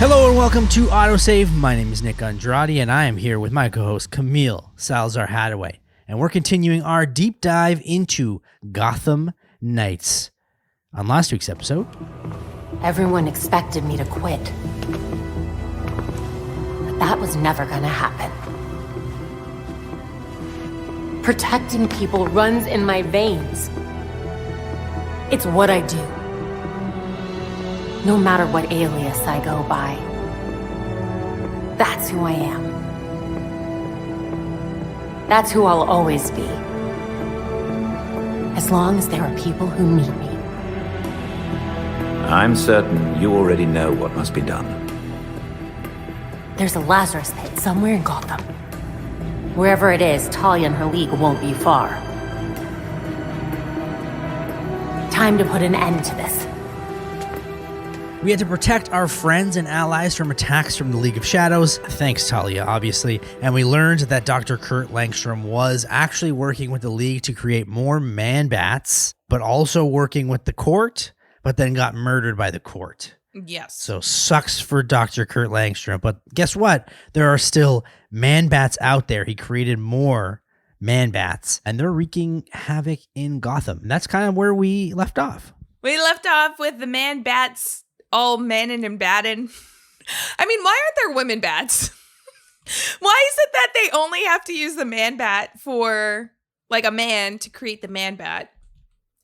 Hello and welcome to AutoSave. My name is Nick Andrade and I am here with my co-host Camille Salazar-Hattaway. And we're continuing our deep dive into Gotham Knights. On last week's episode, everyone expected me to quit. But that was never gonna happen. Protecting people runs in my veins. It's what I do. No matter what alias I go by. That's who I am. That's who I'll always be. As long as there are people who need me. I'm certain you already know what must be done. There's a Lazarus Pit somewhere in Gotham. Wherever it is, Talia and her league won't be far. Time to put an end to this. we had to protect our friends and allies from attacks from the League of Shadows, thanks Talia, obviously, and we learned that Dr. Kurt Langstrom was actually working with the League to create more man-bats, but also working with the court, but then got murdered by the court. Yes. So sucks for Dr. Kurt Langstrom, but guess what? There are still man-bats out there. He created more man-bats, and they're wreaking havoc in Gotham. And that's kind of where we left off. We left off with the man-bats all manning and batting. I mean, why aren't there women bats? Why is it that they only have to use the man-bat for, like, a man to create the man-bat?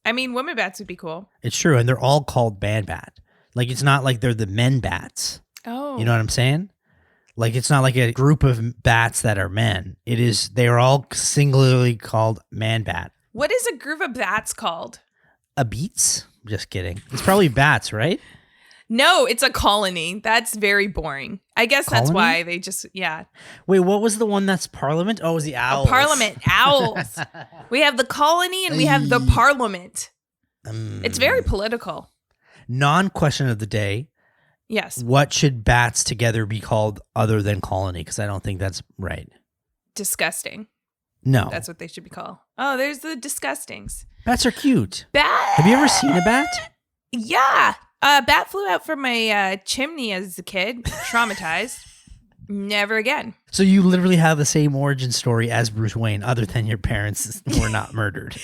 I mean, women bats would be cool. It's true, and they're all called man-bat. Like, it's not like they're the men bats. Oh. You know what I'm saying? Like, it's not like a group of bats that are men. It is, they are all singularly called man-bat. What is a group of bats called? A beats? Just kidding. It's probably bats, right? No, it's a colony. That's very boring. I guess that's why they just, yeah. Wait, what was the one that's Parliament? Oh, it was the Owls. Parliament. Owls. We have the colony and we have the Parliament. It's very political. Non-question of the day. Yes. What should bats together be called other than colony? Because I don't think that's right. Disgusting. No. That's what they should be called. Oh, there's the disgustings. Bats are cute. Bat. Have you ever seen a bat? Yeah. A bat flew out from my chimney as a kid. Traumatized. Never again. So you literally have the same origin story as Bruce Wayne, other than your parents were not murdered.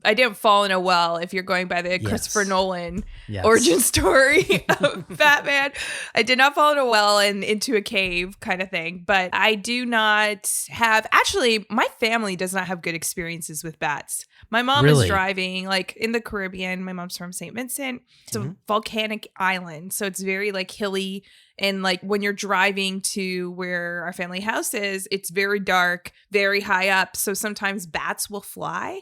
I didn't fall in a well if you're going by the Christopher Nolan origin story of Batman. I did not fall in a well and into a cave kind of thing, but I do not have, actually, my family does not have good experiences with bats. My mom is driving like in the Caribbean. My mom's from St. Vincent. It's a volcanic island. So it's very like hilly. And like when you're driving to where our family house is, it's very dark, very high up. So sometimes bats will fly.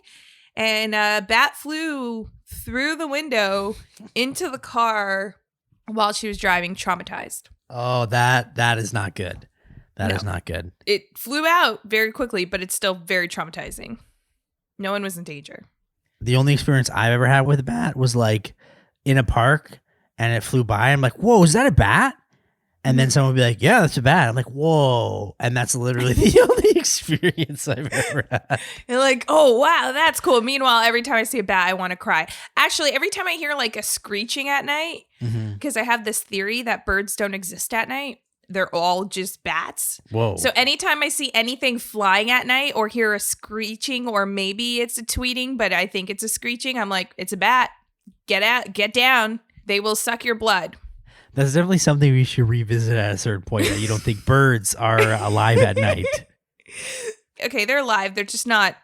And a bat flew through the window into the car while she was driving, traumatized. Oh, that is not good. That is not good. It flew out very quickly, but it's still very traumatizing. No one was in danger. The only experience I've ever had with a bat was like in a park and it flew by. I'm like, whoa, is that a bat? And then someone would be like, yeah, that's a bat. I'm like, whoa. And that's literally the only experience I've ever had. You're like, oh, wow, that's cool. Meanwhile, every time I see a bat, I want to cry. Actually, every time I hear like a screeching at night, because I have this theory that birds don't exist at night, they're all just bats. Whoa. So anytime I see anything flying at night or hear a screeching, or maybe it's a tweeting, but I think it's a screeching, I'm like, it's a bat. Get out, get down. They will suck your blood. That's definitely something we should revisit at a certain point, that you don't think birds are alive at night. Okay, they're alive. They're just not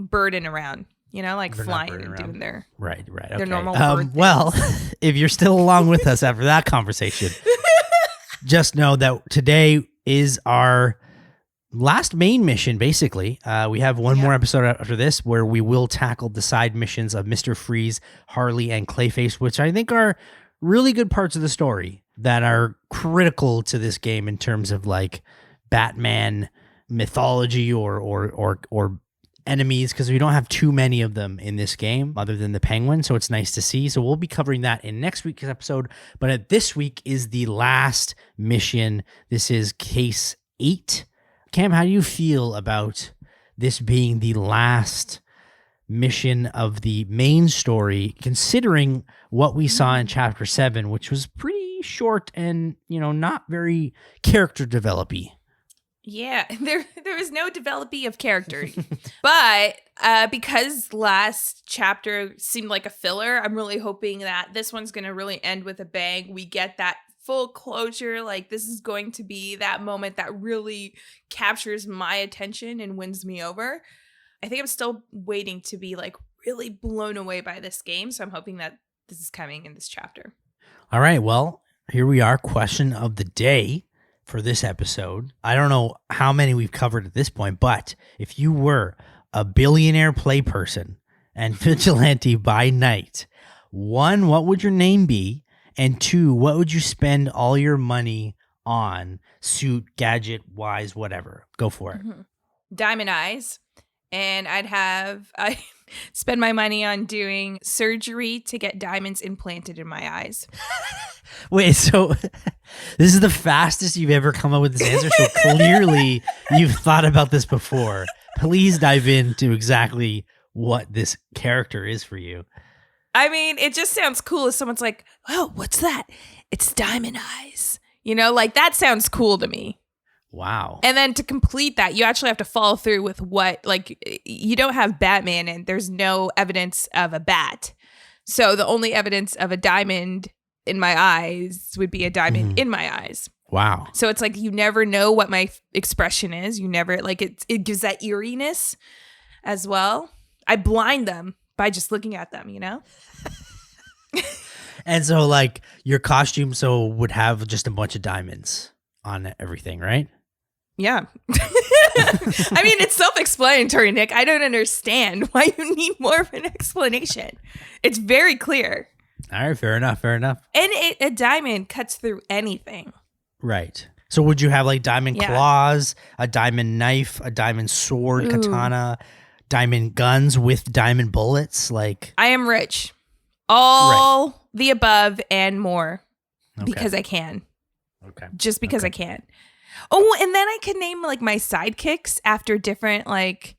birding around, you know, like They're flying and doing their right. Okay. their normal bird well, if you're still along with us after that conversation, just know that today is our last main mission, basically. We have one more episode after this where we will tackle the side missions of Mr. Freeze, Harley, and Clayface, which I think are really good parts of the story that are critical to this game in terms of like Batman mythology or enemies, because we don't have too many of them in this game other than the Penguin, so it's nice to see. So we'll be covering that in next week's episode, but this week is the last mission. This is case 8. Cam, how do you feel about this being the last mission of the main story, considering what we saw in chapter 7, which was pretty short and, not very character developy. Yeah, there was no developing of character. But because last chapter seemed like a filler, I'm really hoping that this one's going to really end with a bang. We get that full closure. Like, this is going to be that moment that really captures my attention and wins me over. I think I'm still waiting to be like really blown away by this game. So I'm hoping that this is coming in this chapter. All right. Well, here we are. Question of the day for this episode. I don't know how many we've covered at this point, but if you were a billionaire play person and vigilante by night, 1, what would your name be? And 2, what would you spend all your money on? Suit, gadget, wise, whatever. Go for it. Diamond eyes. And I spend my money on doing surgery to get diamonds implanted in my eyes. Wait, so this is the fastest you've ever come up with this answer. So clearly you've thought about this before. Please dive into exactly what this character is for you. I mean, it just sounds cool if someone's like, oh, what's that? It's diamond eyes. Like that sounds cool to me. Wow. And then to complete that, you actually have to follow through with what, like, you don't have Batman and there's no evidence of a bat. So the only evidence of a diamond in my eyes would be a diamond in my eyes. Wow. So it's like you never know what my expression is. You never, like, it gives that eeriness as well. I blind them by just looking at them, And so, like, your costume would have just a bunch of diamonds on everything, right? Yeah. I mean, it's self-explanatory, Nick. I don't understand why you need more of an explanation. It's very clear. All right, fair enough. And a diamond cuts through anything. Right. So would you have like diamond claws, a diamond knife, a diamond sword, katana, diamond guns with diamond bullets? Like, I am rich. All the above and more because I can. Okay. Just because I can. Oh, and then I can name like my sidekicks after different, like,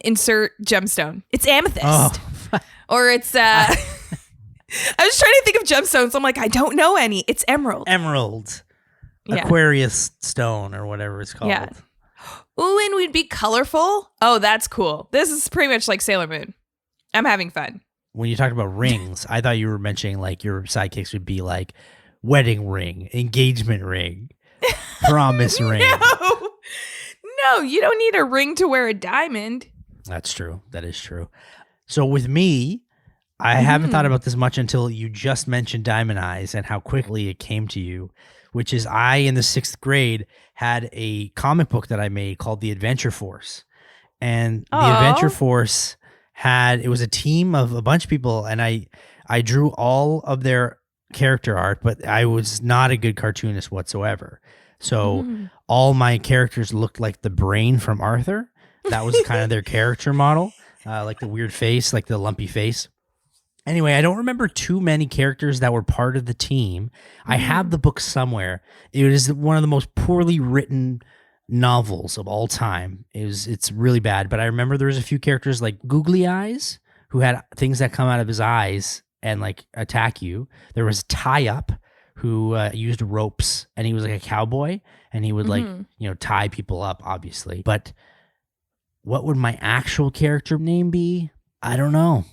insert gemstone. It's amethyst. Oh. Or it's I was trying to think of gemstones. I'm like, I don't know any. It's emerald. Yeah. Aquarius stone or whatever it's called. Yeah. Ooh, and we'd be colorful. Oh, that's cool. This is pretty much like Sailor Moon. I'm having fun. When you talked about rings, I thought you were mentioning like your sidekicks would be like wedding ring, engagement ring, promise ring. No, you don't need a ring to wear a diamond. That's true. That is true. So with me, I haven't thought about this much until you just mentioned Diamond Eyes and how quickly it came to you, which is I, in the 6th grade, had a comic book that I made called The Adventure Force. And The Adventure Force it was a team of a bunch of people, and I drew all of their character art, but I was not a good cartoonist whatsoever. So all my characters looked like the brain from Arthur. That was kind of their character model, like the weird face, like the lumpy face. Anyway, I don't remember too many characters that were part of the team. I have the book somewhere. It is one of the most poorly written novels of all time. It's really bad, but I remember there was a few characters like Googly Eyes who had things that come out of his eyes and like attack you. There was Tie Up who used ropes, and he was like a cowboy, and he would like, tie people up, obviously. But what would my actual character name be? I don't know.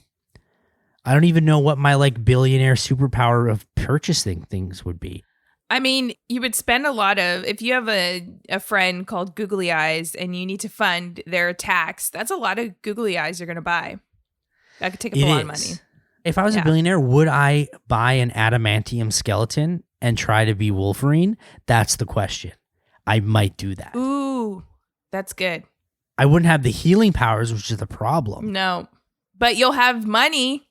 I don't even know what my like billionaire superpower of purchasing things would be. I mean, you would spend a lot of, if you have a friend called Googly Eyes and you need to fund their attacks, that's a lot of Googly Eyes you're going to buy. That could take up a lot of money. If I was a billionaire, would I buy an adamantium skeleton and try to be Wolverine? That's the question. I might do that. Ooh, that's good. I wouldn't have the healing powers, which is the problem. No, but you'll have money.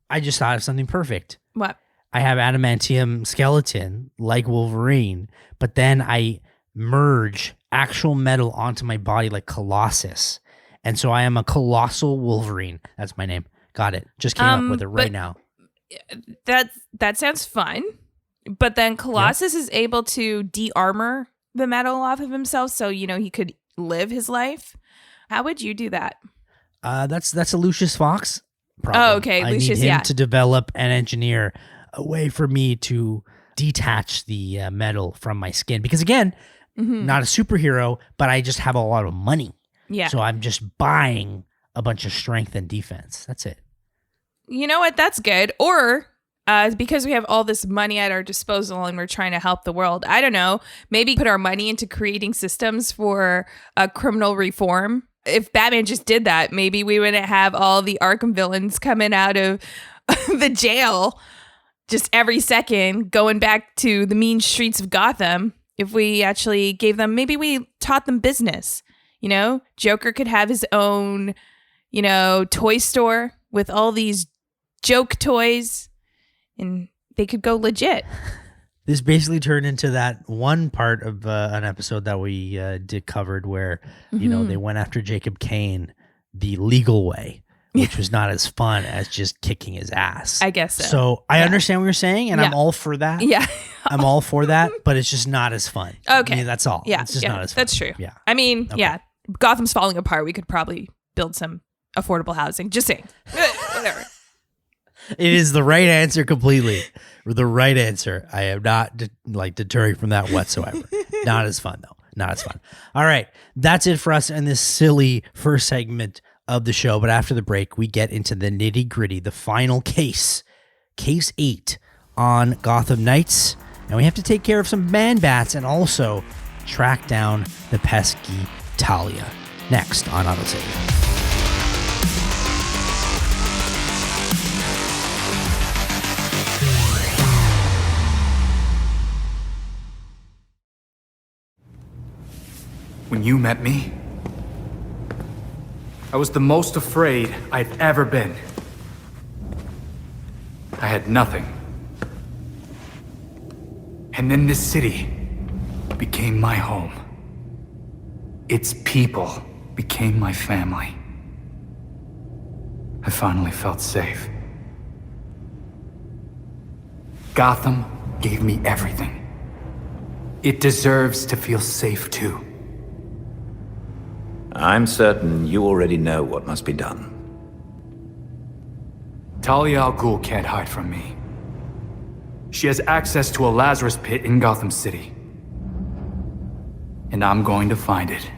I just thought of something perfect. What? I have adamantium skeleton like Wolverine, but then I merge actual metal onto my body like Colossus. And so I am a colossal Wolverine. That's my name. Got it. Just came up with it right now. That sounds fun. But then Colossus is able to de-armor the metal off of himself so, he could live his life. How would you do that? That's a Lucius Fox problem. Oh, okay. I need him to develop and engineer a way for me to detach the metal from my skin. Because again, not a superhero, but I just have a lot of money. Yeah. So I'm just buying a bunch of strength and defense. That's it. You know what? That's good. Or because we have all this money at our disposal and we're trying to help the world, I don't know, maybe put our money into creating systems for criminal reform. If Batman just did that, maybe we wouldn't have all the Arkham villains coming out of the jail just every second, going back to the mean streets of Gotham. If we actually gave them, maybe we taught them business. You know, Joker could have his own, toy store with all these joke toys, and they could go legit. This basically turned into that one part of an episode that we covered where, they went after Jacob Kane the legal way, which was not as fun as just kicking his ass. I guess so. So I understand what you're saying, and I'm all for that. Yeah. I'm all for that, but it's just not as fun. Okay. I mean, that's all. Yeah. It's just not as fun. That's true. Yeah. I mean, Gotham's falling apart. We could probably build some affordable housing. Just saying. Whatever. It is the right answer completely. The right answer. I am not deterring from that whatsoever. Not as fun, though. Not as fun. All right. That's it for us in this silly first segment of the show. But after the break, we get into the nitty gritty, the final case, case 8 on Gotham Knights. And we have to take care of some man-bats and also track down the pesky Talia. Next on AutoSave. When you met me, I was the most afraid I'd ever been. I had nothing. And then this city became my home. Its people became my family. I finally felt safe. Gotham gave me everything. It deserves to feel safe too. I'm certain you already know what must be done. Talia al Ghul can't hide from me. She has access to a Lazarus Pit in Gotham City. And I'm going to find it.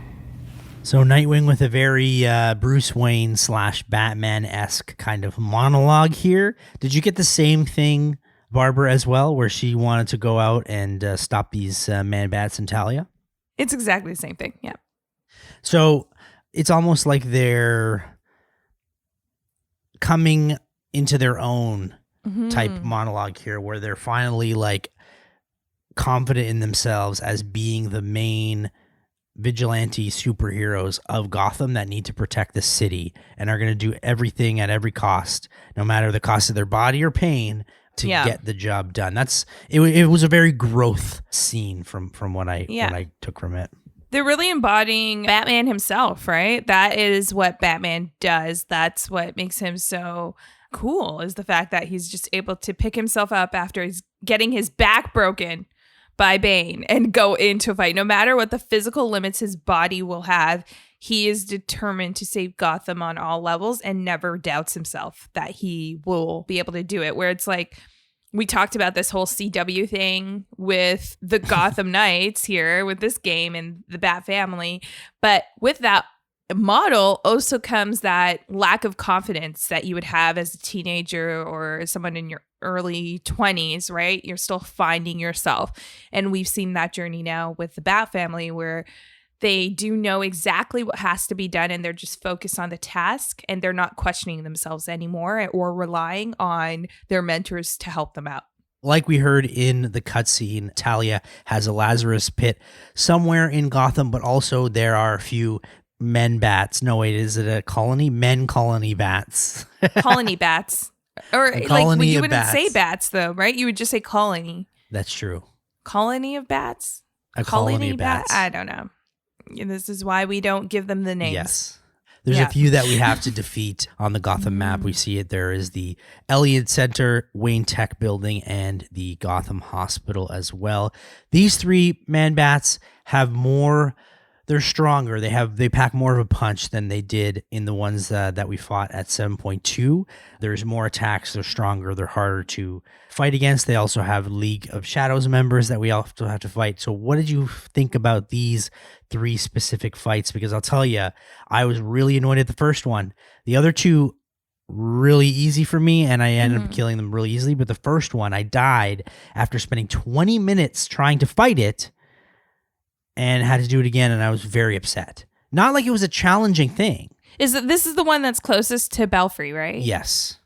So Nightwing with a very Bruce Wayne / Batman-esque kind of monologue here. Did you get the same thing, Barbara, as well, where she wanted to go out and stop these man-bats and Talia? It's exactly the same thing, yeah. So it's almost like they're coming into their own type monologue here, where they're finally confident in themselves as being the main vigilante superheroes of Gotham that need to protect the city and are going to do everything at every cost, no matter the cost of their body or pain, to get the job done. It was a very growth scene from what I took from it. They're really embodying Batman himself, right? That is what Batman does. That's what makes him so cool, is the fact that he's just able to pick himself up after he's getting his back broken by Bane and go into a fight. No matter what the physical limits his body will have, he is determined to save Gotham on all levels and never doubts himself that he will be able to do it. Where it's like, we talked about this whole CW thing with the Gotham Knights here with this game and the Bat family. But with that model also comes that lack of confidence that you would have as a teenager or someone in your early 20s, right? You're still finding yourself. And we've seen that journey now with the Bat family, where they do know exactly what has to be done and they're just focused on the task and they're not questioning themselves anymore or relying on their mentors to help them out. Like we heard in the cutscene, Talia has a Lazarus Pit somewhere in Gotham, but also there are a few men bats. No, wait, is it a colony? Men colony bats. Colony bats. Or you wouldn't bats. Say bats though, right? You would just say colony. That's true. Colony of bats? A colony of bats. I don't know. This is why we don't give them the names. Yes. There's a few that we have to defeat on the Gotham map. We see it. There is the Elliott Center, Wayne Tech Building, and the Gotham Hospital as well. These three man-bats have more they're stronger. They pack more of a punch than they did in the ones that we fought at 7.2. There's more attacks. They're stronger. They're harder to fight against. They also have League of Shadows members that we also have to fight. So what did you think about these 3 specific fights? Because I'll tell you, I was really annoyed at the first one. The other 2, really easy for me, and I ended up killing them really easily. But the first one, I died after spending 20 minutes trying to fight it, and had to do it again, and I was very upset. Not like it was a challenging thing. This is the one that's closest to Belfry, right? Yes.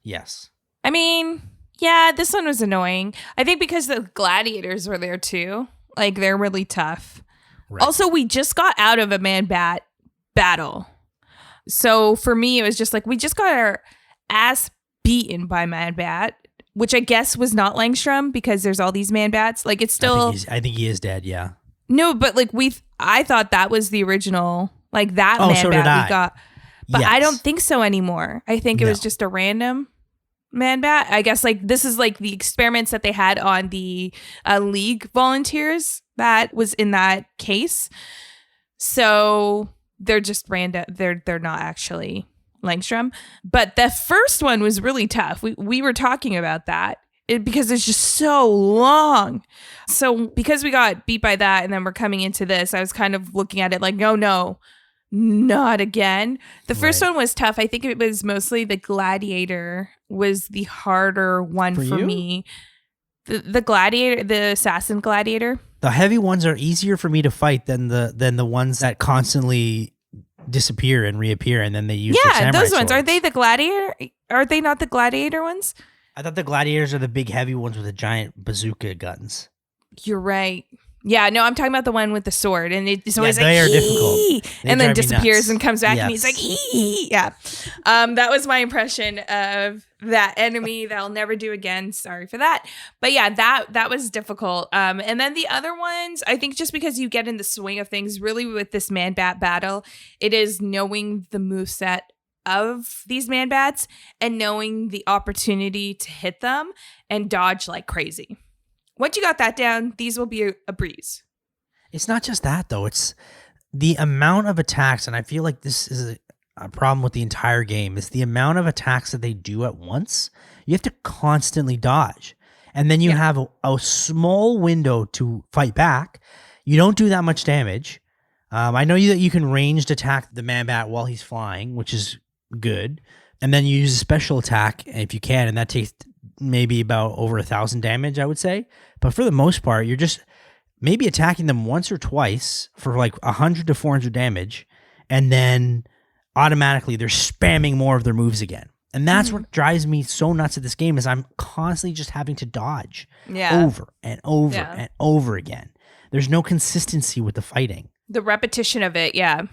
I mean, yeah, this one was annoying. I think because the gladiators were there too. Like, they're really tough. Right. Also, we just got out of a man-bat battle. So for me, it was just like, we just got our ass beaten by man-bat, which I guess was not Langstrom because there's all these man-bats. Like, it's still... I think he is dead, yeah. No, but like I thought that was the original, like that man-bat we got. But yes. I don't think so anymore. I think it was just a random man-bat. I guess like this is like the experiments that they had on the League volunteers that was in that case. So they're just random. They're not actually Langstrom. But the first one was really tough. We were talking about that. Because it's just so long. So because we got beat by that and then we're coming into this, I was kind of looking at it like, no, not again. The first one was tough. I think it was mostly the gladiator was the harder one for me. The gladiator, the assassin gladiator. The heavy ones are easier for me to fight than the ones that constantly disappear and reappear and then they use their samurai those ones. swords. Are they the gladiator? Are they not the gladiator ones? I thought the gladiators are the big heavy ones with the giant bazooka guns. You're right. Yeah, no, I'm talking about the one with the sword, and it's always they are difficult. And then disappears and comes back, and he's like, ee. Yeah. That was my impression of that enemy that I'll never do again. Sorry for that. But yeah, that was difficult. And then the other ones, I think just because you get in the swing of things, really with this man-bat battle, it is knowing the moveset of these man-bats and knowing the opportunity to hit them and dodge like crazy. Once you got that down, these will be a breeze. It's not just that, though. It's the amount of attacks, and I feel like this is a problem with the entire game, is the amount of attacks that they do at once. You have to constantly dodge. And then you have a small window to fight back. You don't do that much damage. I know that you can ranged attack the man-bat while he's flying, which is good, and then you use a special attack if you can, and that takes maybe about over 1,000 damage, I would say. But for the most part, you're just maybe attacking them once or twice for like 100 to 400 damage, and then automatically they're spamming more of their moves again. And that's what drives me so nuts at this game is I'm constantly just having to dodge over and over and over again. There's no consistency with the fighting. The repetition of it, yeah.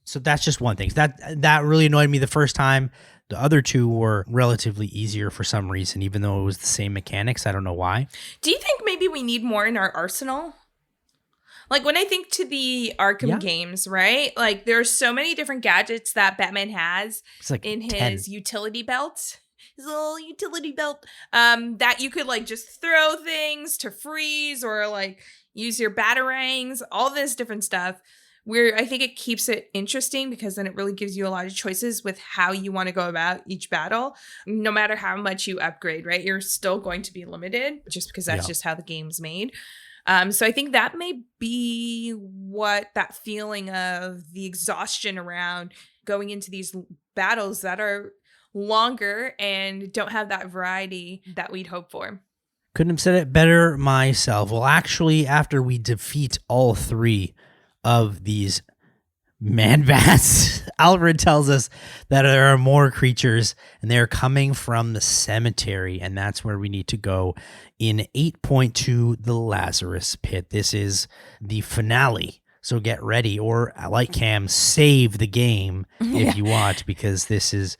So that's just one thing. That really annoyed me the first time. The other 2 were relatively easier for some reason, even though it was the same mechanics. I don't know why. Do you think maybe we need more in our arsenal? Like when I think to the Arkham games, right? Like there's so many different gadgets that Batman has like in 10. His utility belt. His little utility belt. That you could like just throw things to freeze or like use your batarangs, all this different stuff. Where I think it keeps it interesting because then it really gives you a lot of choices with how you want to go about each battle. No matter how much you upgrade, right? You're still going to be limited just because that's just how the game's made. So I think that may be what that feeling of the exhaustion around going into these battles that are longer and don't have that variety that we'd hope for. Couldn't have said it better myself. Well, actually, after we defeat all 3 of these man-bats, Alfred tells us that there are more creatures and they're coming from the cemetery, and that's where we need to go in 8.2, the Lazarus Pit. This is the finale, so get ready, or like Cam, save the game if you want, because this is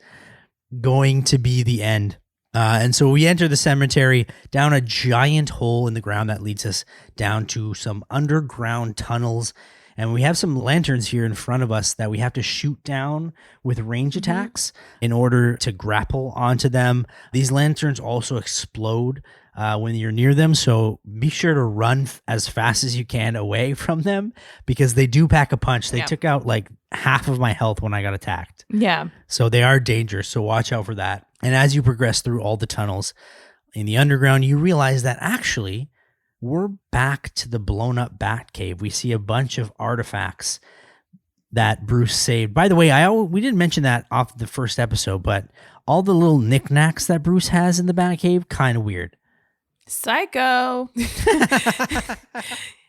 going to be the end. And so we enter the cemetery down a giant hole in the ground that leads us down to some underground tunnels. And we have some lanterns here in front of us that we have to shoot down with range attacks in order to grapple onto them. These lanterns also explode when you're near them, so be sure to run as fast as you can away from them because they do pack a punch. They took out like half of my health when I got attacked. Yeah. So they are dangerous, so watch out for that. And as you progress through all the tunnels in the underground, you realize that actually we're back to the blown up Batcave. We see a bunch of artifacts that Bruce saved. By the way, we didn't mention that off the first episode, but all the little knickknacks that Bruce has in the Batcave, kind of weird. Psycho.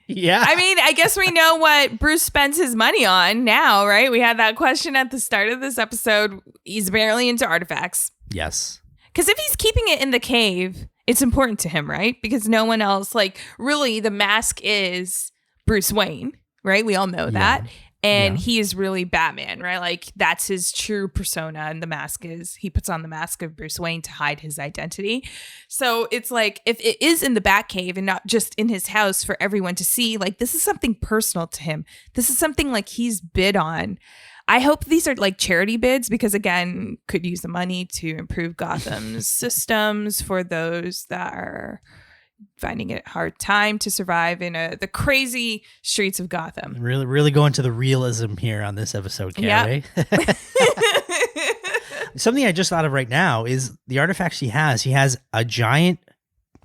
Yeah. I mean, I guess we know what Bruce spends his money on now, right? We had that question at the start of this episode. He's apparently into artifacts. Yes. Because if he's keeping it in the cave, it's important to him, right? Because no one else, like, really, the mask is Bruce Wayne, right? We all know that. And he is really Batman, right? Like, that's his true persona. And the mask is, he puts on the mask of Bruce Wayne to hide his identity. So it's like, if it is in the Batcave and not just in his house for everyone to see, like, this is something personal to him. This is something like he's bid on. I hope these are like charity bids because, again, could use the money to improve Gotham's systems for those that are finding it a hard time to survive in the crazy streets of Gotham. Really going to the realism here on this episode, Carrie. Yep. Something I just thought of right now is the artifacts he has. He has a giant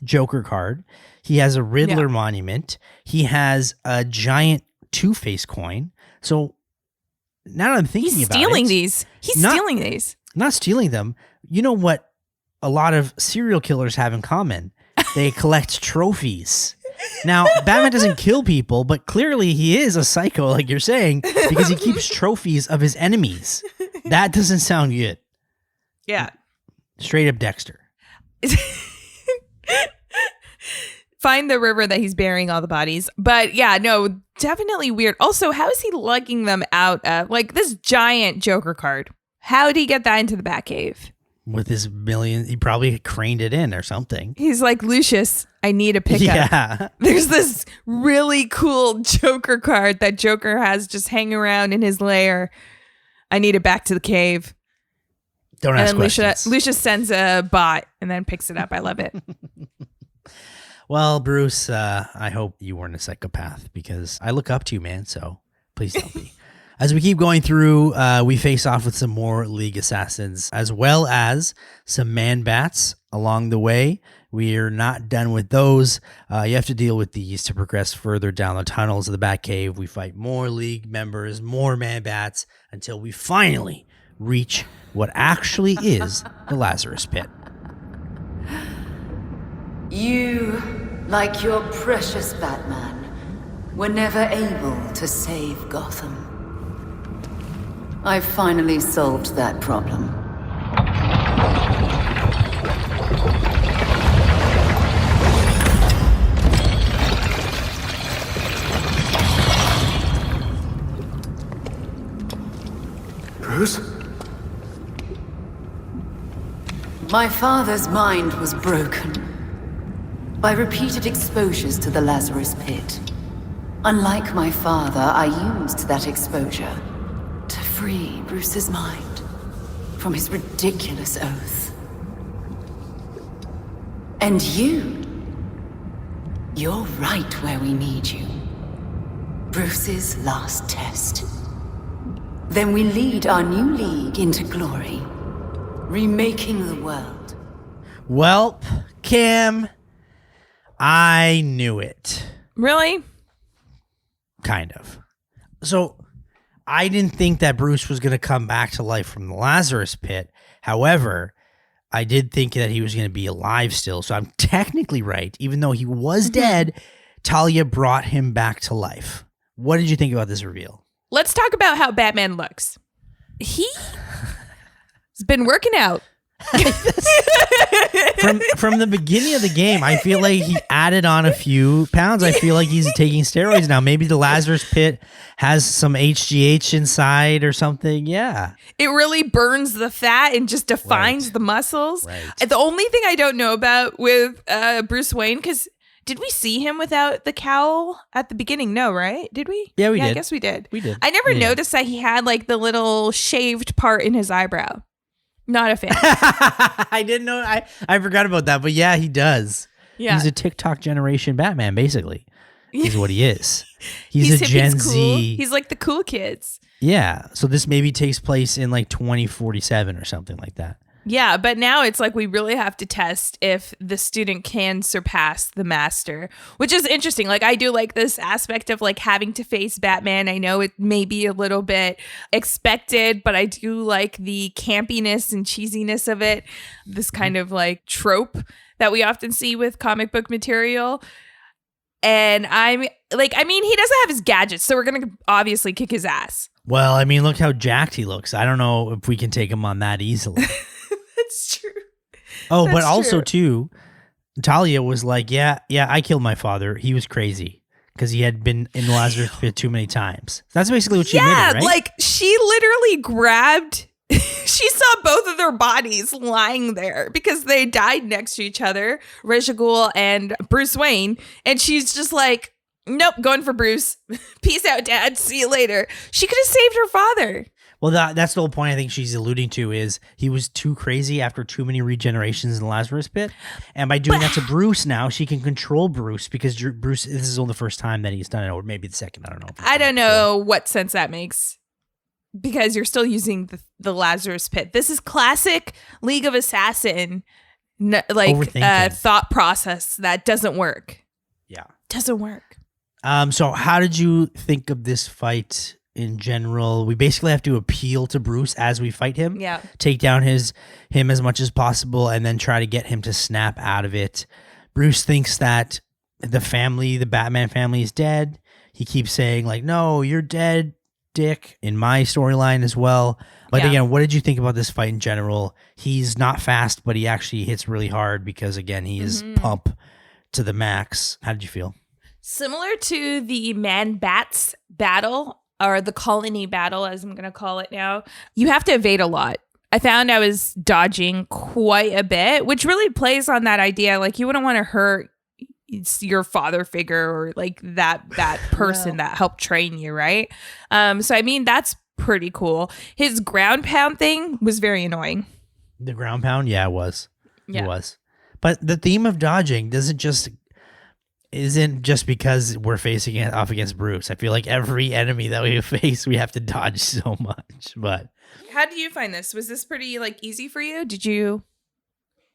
Joker card. He has a Riddler monument. He has a giant Two-Face coin. So now that I'm thinking about it. He's stealing these. Not stealing them. You know what a lot of serial killers have in common? They collect trophies. Now, Batman doesn't kill people, but clearly he is a psycho, like you're saying, because he keeps trophies of his enemies. That doesn't sound good. Yeah. Straight up Dexter. Find the river that he's burying all the bodies. But yeah, no, definitely weird. Also, how is he lugging them out of, like, this giant Joker card? How did he get that into the Batcave? With his million, he probably craned it in or something. He's like, Lucius, I need a pickup. Yeah. There's this really cool Joker card that Joker has just hanging around in his lair. I need it back to the cave. Don't ask questions. Lucius sends a bot and then picks it up. I love it. Well, Bruce, I hope you weren't a psychopath because I look up to you, man. So please don't be. As we keep going through, we face off with some more League assassins, as well as some man-bats along the way. We're not done with those. You have to deal with these to progress further down the tunnels of the Batcave. We fight more League members, more man-bats, until we finally reach what actually is the Lazarus Pit. You, like your precious Batman, were never able to save Gotham. I've finally solved that problem. Bruce? My father's mind was broken by repeated exposures to the Lazarus Pit. Unlike my father, I used that exposure to free Bruce's mind from his ridiculous oath. And you're right where we need you. Bruce's last test. Then we lead our new league into glory, remaking the world. Welp, Cam, I knew it. Really? Kind of. So I didn't think that Bruce was going to come back to life from the Lazarus Pit. However, I did think that he was going to be alive still. So I'm technically right. Even though he was dead, Talia brought him back to life. What did you think about this reveal? Let's talk about how Batman looks. He's been working out. From the beginning of the game, I feel like he added on a few pounds. I feel like he's taking steroids now. Maybe the Lazarus Pit has some HGH inside or something. Yeah. It really burns the fat and just defines the muscles. Right. The only thing I don't know about with Bruce Wayne, because Did we see him without the cowl at the beginning? No, right? Did we? Yeah, we did. I guess we did. We did. I never noticed that he had like the little shaved part in his eyebrow. Not a fan. I didn't know. I forgot about that. But yeah, he does. Yeah. He's a TikTok generation Batman, basically. Is what he is. He's a hip, Gen he's cool. Z. He's like the cool kids. Yeah. So this maybe takes place in like 2047 or something like that. Yeah, but now it's like we really have to test if the student can surpass the master, which is interesting. Like, I do like this aspect of like having to face Batman. I know it may be a little bit expected, but I do like the campiness and cheesiness of it. This kind of like trope that we often see with comic book material. And I'm like, I mean, he doesn't have his gadgets, so we're going to obviously kick his ass. Well, I mean, look how jacked he looks. I don't know if we can take him on that easily. That's true. Oh, That's but also true. too, Talia was like, yeah, I killed my father. He was crazy because he had been in the Lazarus Pit too many times. That's basically what she admitted, right? Like she literally grabbed, she saw both of their bodies lying there because they died next to each other, Ra's al Ghul and Bruce Wayne. And she's just like, nope, going for Bruce. Peace out, Dad. See you later. She could have saved her father. Well, that's the whole point I think she's alluding to is he was too crazy after too many regenerations in the Lazarus Pit. And by doing that to Bruce now, she can control Bruce because Bruce, this is only the first time that he's done it, or maybe the second. I don't know. I don't know what sense that makes because you're still using the Lazarus Pit. This is classic League of Assassin thought process that doesn't work. Yeah. Doesn't work. So how did you think of this fight in general? We basically have to appeal to Bruce as we fight him. Yeah. Take down him as much as possible and then try to get him to snap out of it. Bruce thinks that the Batman family is dead. He keeps saying like, no, you're dead, Dick, in my storyline as well. But again, what did you think about this fight in general? He's not fast, but he actually hits really hard because again, he is pump to the max. How did you feel? Similar to the Man-Bats battle, or the colony battle, as I'm going to call it now, you have to evade a lot. I found I was dodging quite a bit, which really plays on that idea. Like, you wouldn't want to hurt your father figure or like that person that helped train you, right? So, I mean, that's pretty cool. His ground pound thing was very annoying. The ground pound? Yeah, it was. Yeah. It was. But the theme of dodging isn't just because we're facing it off against Bruce. I feel like every enemy that we face, we have to dodge so much. But how do you find this? Was this pretty like easy for you?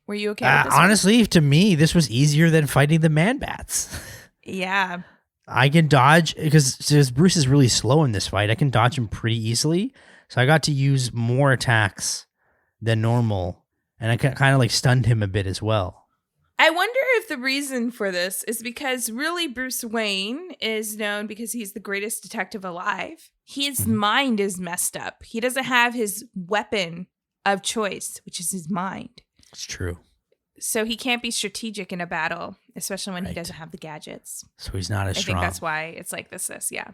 Were you okay with this? Honestly, to me, this was easier than fighting the Man-Bats. Yeah. I can dodge because Bruce is really slow in this fight. I can dodge him pretty easily. So I got to use more attacks than normal. And I kind of like stunned him a bit as well. I wonder if the reason for this is because really Bruce Wayne is known because he's the greatest detective alive. His mind is messed up. He doesn't have his weapon of choice, which is his mind. It's true. So he can't be strategic in a battle, especially when he doesn't have the gadgets. So he's not as strong. I think that's why it's like this. Yeah.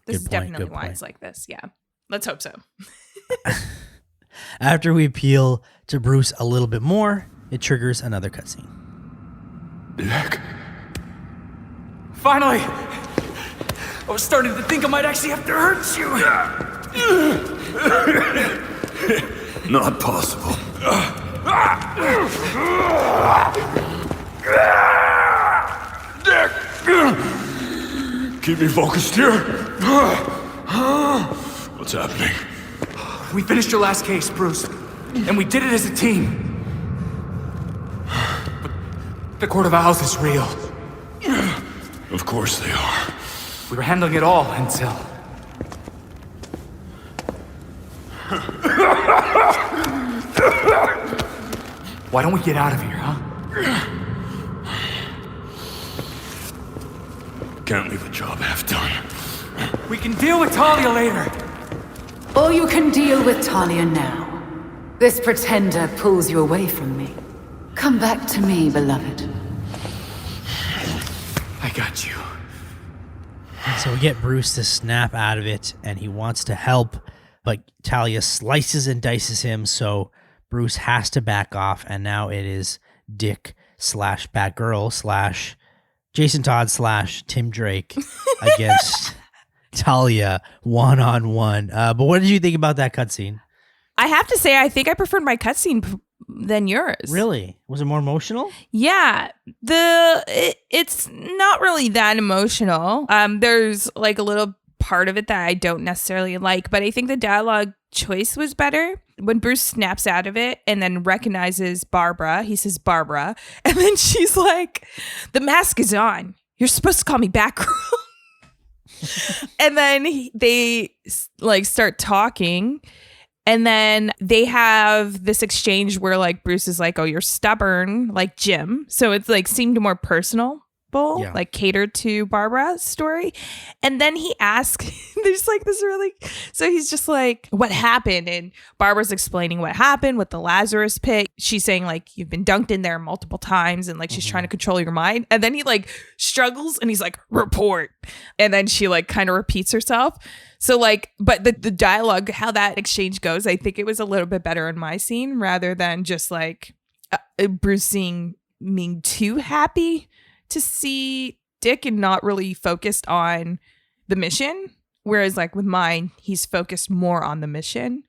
This is definitely why it's like this. Yeah. Let's hope so. After we appeal to Bruce a little bit more, it triggers another cutscene. Dick. Finally! I was starting to think I might actually have to hurt you. Not possible. Dick! Keep me focused here. What's happening? We finished your last case, Bruce. And we did it as a team. The Court of Owls is real. Of course they are. We were handling it all until... Why don't we get out of here, huh? Can't leave a job half done. We can deal with Talia later. Or you can deal with Talia now. This pretender pulls you away from me. Come back to me, beloved. I got you. So we get Bruce to snap out of it, and he wants to help, but Talia slices and dices him, so Bruce has to back off, and now it is Dick /Batgirl Jason Todd / Tim Drake against Talia 1-on-1. But what did you think about that cutscene? I have to say, I think I preferred my cutscene than yours. Really? Was it more emotional? Yeah. It's not really that emotional. There's like a little part of it that I don't necessarily like, but I think the dialogue choice was better. When Bruce snaps out of it and then recognizes Barbara, he says Barbara, and then she's like, the mask is on. You're supposed to call me Batgirl. And then they like start talking, and then they have this exchange where like Bruce is like, oh, you're stubborn like Jim. So it's like seemed more personal. Like catered to Barbara's story. And then he asks, there's like this really, so he's just like, what happened? And Barbara's explaining what happened with the Lazarus Pit. She's saying like, you've been dunked in there multiple times, and like she's trying to control your mind. And then he like struggles and he's like, report. And then she like kind of repeats herself. So like, but the dialogue, how that exchange goes, I think it was a little bit better in my scene rather than just like Bruce being too happy to see Dick and not really focused on the mission. Whereas like with mine, he's focused more on the mission.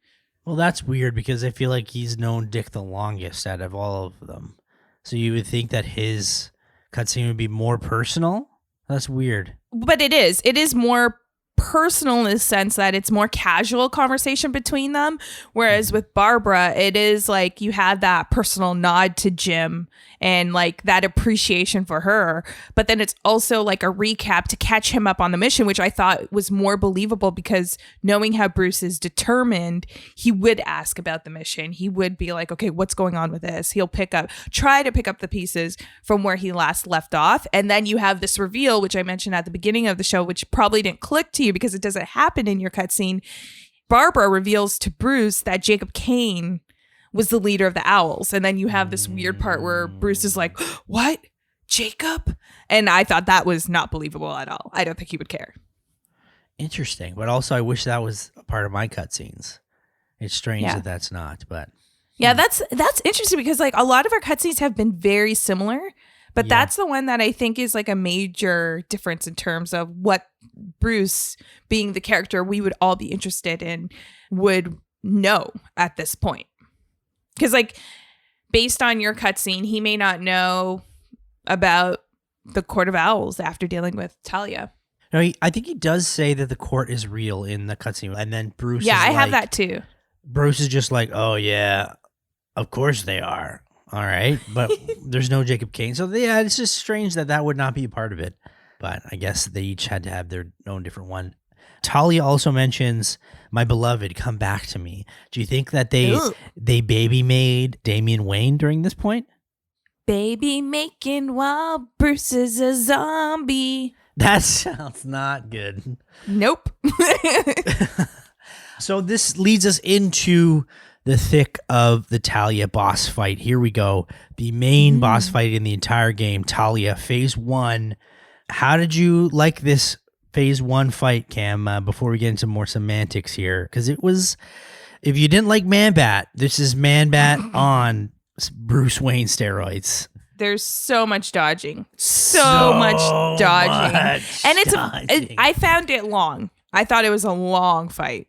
Well, that's weird because I feel like he's known Dick the longest out of all of them. So you would think that his cutscene would be more personal? That's weird. But it is. It is more personal in the sense that it's more casual conversation between them. Whereas with Barbara, it is like you had that personal nod to Jim and like that appreciation for her. But then it's also like a recap to catch him up on the mission, which I thought was more believable because knowing how Bruce is determined, he would ask about the mission. He would be like, okay, what's going on with this? He'll try to pick up the pieces from where he last left off. And then you have this reveal, which I mentioned at the beginning of the show, which probably didn't click to you because it doesn't happen in your cutscene. Barbara reveals to Bruce that Jacob Kane was the leader of the Owls. And then you have this weird part where Bruce is like, what? Jacob? And I thought that was not believable at all. I don't think he would care. Interesting. But also I wish that was a part of my cutscenes. It's strange that that's not, but. Yeah, that's interesting because like a lot of our cutscenes have been very similar, but that's the one that I think is like a major difference in terms of what Bruce, being the character we would all be interested in, would know at this point. Because like based on your cutscene, he may not know about the Court of Owls after dealing with Talia. No, I think he does say that the court is real in the cutscene, and then Bruce. Yeah, I have like, that too. Bruce is just like, oh yeah, of course they are. All right, but there's no Jacob Kane, so yeah, it's just strange that would not be a part of it. But I guess they each had to have their own different one. Talia also mentions, my beloved, come back to me. Do you think that they baby made Damian Wayne during this point? Baby making while Bruce is a zombie. That sounds not good. Nope. So this leads us into the thick of the Talia boss fight. Here we go. The main boss fight in the entire game, Talia, Phase 1. How did you like this Phase 1 fight, Cam, before we get into more semantics here? Because it was, if you didn't like Man-Bat, this is Man-Bat on Bruce Wayne steroids. There's so much dodging. So much dodging. And I found it long. I thought it was a long fight.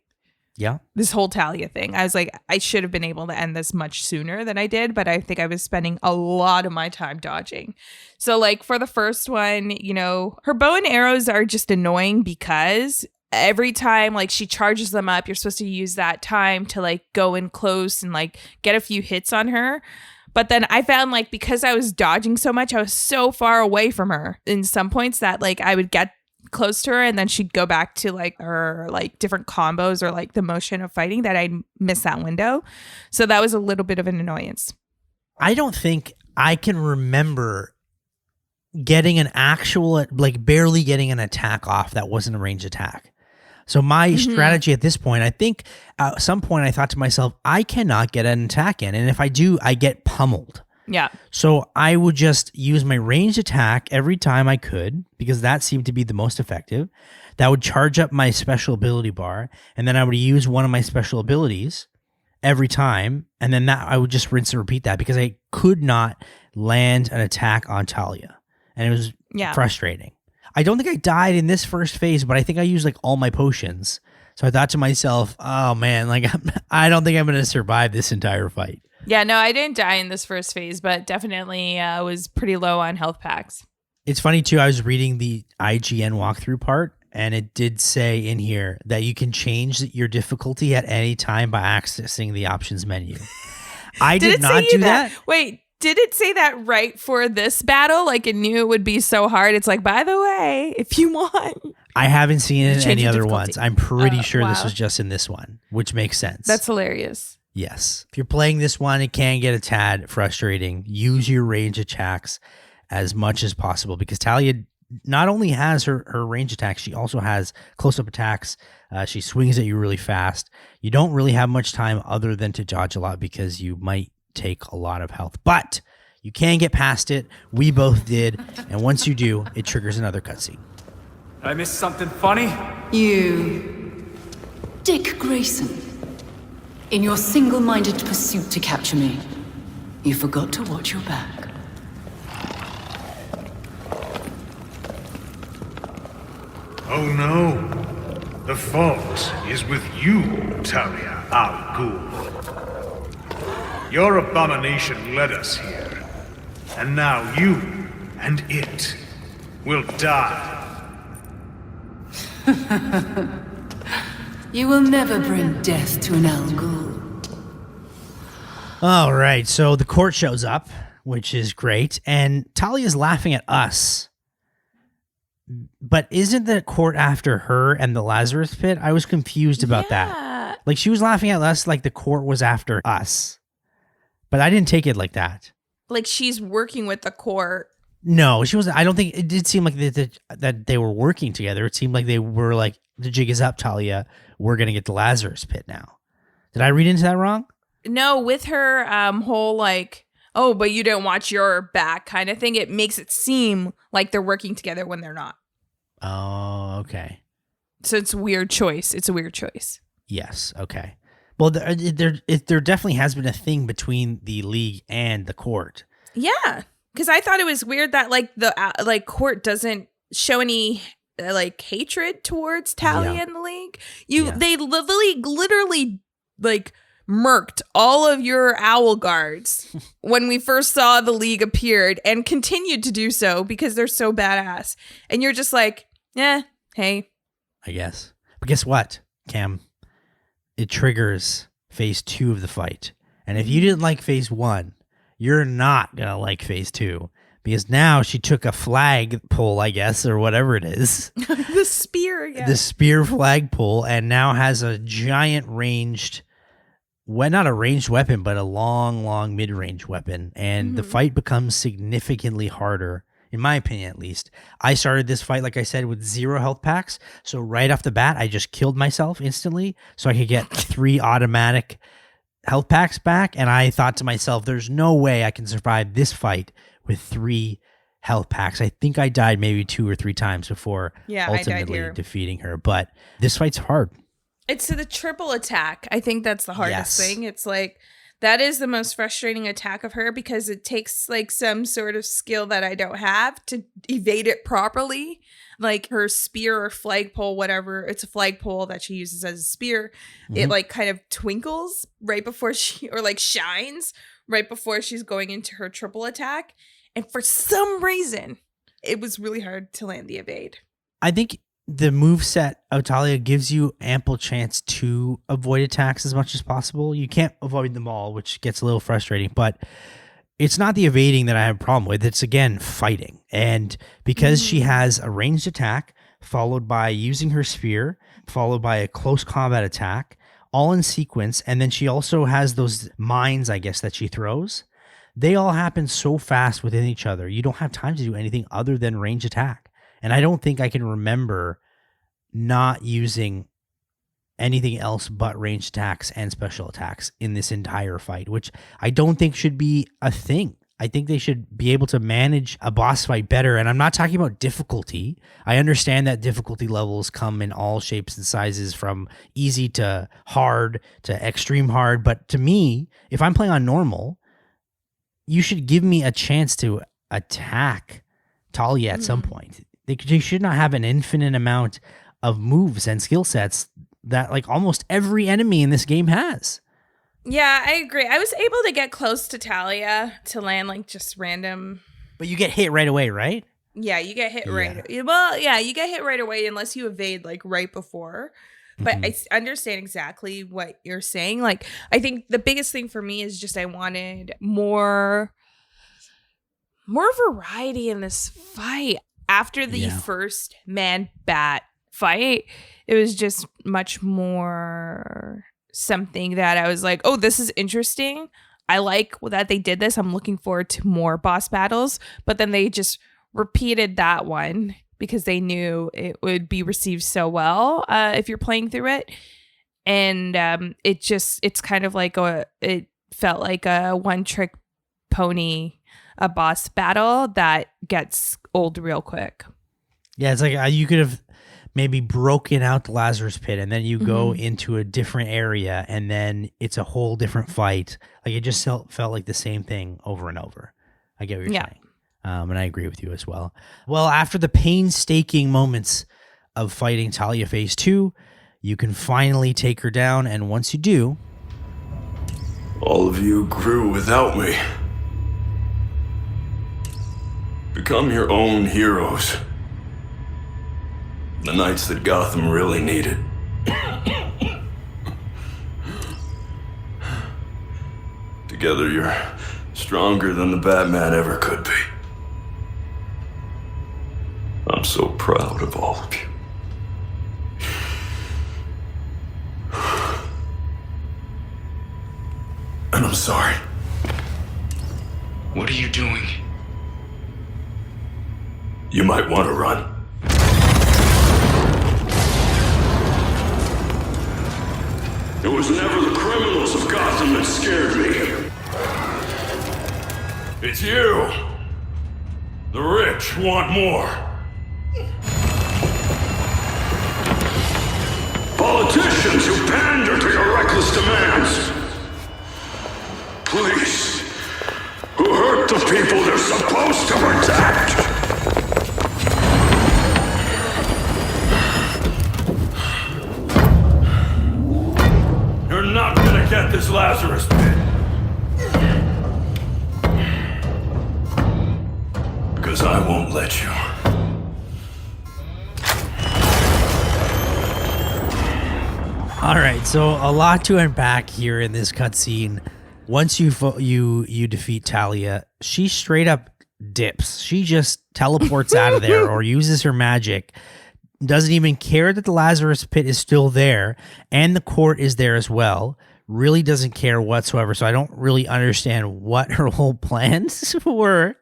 Yeah. This whole Talia thing. I was like, I should have been able to end this much sooner than I did, but I think I was spending a lot of my time dodging. So like for the first one, you know, her bow and arrows are just annoying because every time like she charges them up, you're supposed to use that time to like go in close and like get a few hits on her. But then I found like because I was dodging so much, I was so far away from her in some points that like I would get close to her and then she'd go back to like her like different combos or like the motion of fighting that I'd miss that window. So that was a little bit of an annoyance. I don't think I can remember getting an actual, like barely getting an attack off that wasn't a ranged attack. So my strategy at this point, I think at some point I thought to myself, I cannot get an attack in. And if I do, I get pummeled. Yeah. So I would just use my ranged attack every time I could because that seemed to be the most effective. That would charge up my special ability bar. And then I would use one of my special abilities every time. And then that I would just rinse and repeat that because I could not land an attack on Talia. and it was frustrating. I don't think I died in this first phase, but I think I used like all my potions. So I thought to myself, oh man, like I don't think I'm going to survive this entire fight. Yeah, no, I didn't die in this first phase, but definitely was pretty low on health packs. It's funny too, I was reading the IGN walkthrough part, and it did say in here that you can change your difficulty at any time by accessing the options menu. I did not do that. Wait, did it say that right for this battle? Like it knew it would be so hard. It's like, by the way, if you want. I haven't seen it in any other ones. I'm pretty sure this was just in this one, which makes sense. That's hilarious. Yes. If you're playing this one, it can get a tad frustrating. Use your range attacks as much as possible because Talia not only has her range attacks, she also has close-up attacks. She swings at you really fast. You don't really have much time other than to dodge a lot because you might take a lot of health. But you can get past it. We both did. And once you do, it triggers another cutscene. I missed something funny? You... Dick Grayson. In your single-minded pursuit to capture me, you forgot to watch your back. Oh no. The fault is with you, Talia al Ghul. Your abomination led us here. And now you and it will die. You will never bring death to an Al Ghul. All right, so the court shows up, which is great, and Talia's laughing at us. But isn't the court after her and the Lazarus Pit? I was confused about that. Like, she was laughing at us like the court was after us. But I didn't take it like that. Like she's working with the court. No, she wasn't. I don't think it did seem like that they were working together. It seemed like they were like, the jig is up, Talia. We're going to get the Lazarus Pit now. Did I read into that wrong? No, with her whole like, oh, but you didn't watch your back kind of thing. It makes it seem like they're working together when they're not. Oh, okay. So it's a weird choice. It's a weird choice. Yes. Okay. Well, there definitely has been a thing between the League and the court. Yeah, because I thought it was weird that like the court doesn't show any like hatred towards Talia and the League. They literally like murked all of your owl guards when we first saw the League appeared and continued to do so because they're so badass. And you're just like, hey. I guess. But guess what, Cam? It triggers phase 2 of the fight. And if you didn't like phase 1, you're not going to like phase 2. Because now she took a flag pole, I guess, or whatever it is. The spear, yeah. The spear flag pole, and now has a giant ranged, well, not a ranged weapon, but a long mid-range weapon. And the fight becomes significantly harder, in my opinion at least. I started this fight, like I said, with 0 health packs. So right off the bat, I just killed myself instantly so I could get 3 automatic health packs back. And I thought to myself, there's no way I can survive this fight with 3 health packs. I think I died maybe 2 or 3 times before ultimately defeating her. But this fight's hard. It's the triple attack. I think that's the hardest thing. It's like, that is the most frustrating attack of her because it takes like some sort of skill that I don't have to evade it properly. Like her spear or flagpole, whatever. It's a flagpole that she uses as a spear. It like kind of twinkles right before or like shines right before she's going into her triple attack. And for some reason, it was really hard to land the evade. I think the moveset of Talia gives you ample chance to avoid attacks as much as possible. You can't avoid them all, which gets a little frustrating, but it's not the evading that I have a problem with. It's, again, fighting. And because she has a ranged attack, followed by using her spear, followed by a close combat attack, all in sequence, and then she also has those mines, I guess, that she throws. They all happen so fast within each other. You don't have time to do anything other than range attack. And I don't think I can remember not using anything else but ranged attacks and special attacks in this entire fight, which I don't think should be a thing. I think they should be able to manage a boss fight better. And I'm not talking about difficulty. I understand that difficulty levels come in all shapes and sizes, from easy to hard to extreme hard. But to me, if I'm playing on normal, you should give me a chance to attack Talia at some point. They should not have an infinite amount of moves and skill sets that like almost every enemy in this game has. Yeah, I agree. I was able to get close to Talia to land like just random. But you get hit right away, right? Yeah, you get hit right. Well, yeah, you get hit right away unless you evade like right before. But I understand exactly what you're saying. Like, I think the biggest thing for me is just I wanted more variety in this fight. After the first man-bat fight, it was just much more something that I was like, oh, this is interesting. I like that they did this. I'm looking forward to more boss battles. But then they just repeated that one because they knew it would be received so well if you're playing through it. And it's kind of like it felt like a one-trick pony, a boss battle that gets old real quick. Yeah, it's like you could have maybe broken out the Lazarus Pit and then you go into a different area and then it's a whole different fight. Like it just felt like the same thing over and over. I get what you're saying. And I agree with you as well. Well, after the painstaking moments of fighting Talia Phase 2, you can finally take her down. And once you do... All of you grew without me. Become your own heroes. The knights that Gotham really needed. Together you're stronger than the Batman ever could be. I'm so proud of all of you. And I'm sorry. What are you doing? You might want to run. It was never the criminals of Gotham that scared me. It's you. The rich want more. Politicians who pander to your reckless demands. Police who hurt the people they're supposed to protect. You're not gonna get this Lazarus Pit. Because I won't let you. All right, so a lot to unpack here in this cutscene. Once you defeat Talia, she straight up dips. She just teleports out of there or uses her magic. Doesn't even care that the Lazarus Pit is still there and the court is there as well. Really doesn't care whatsoever. So I don't really understand what her whole plans were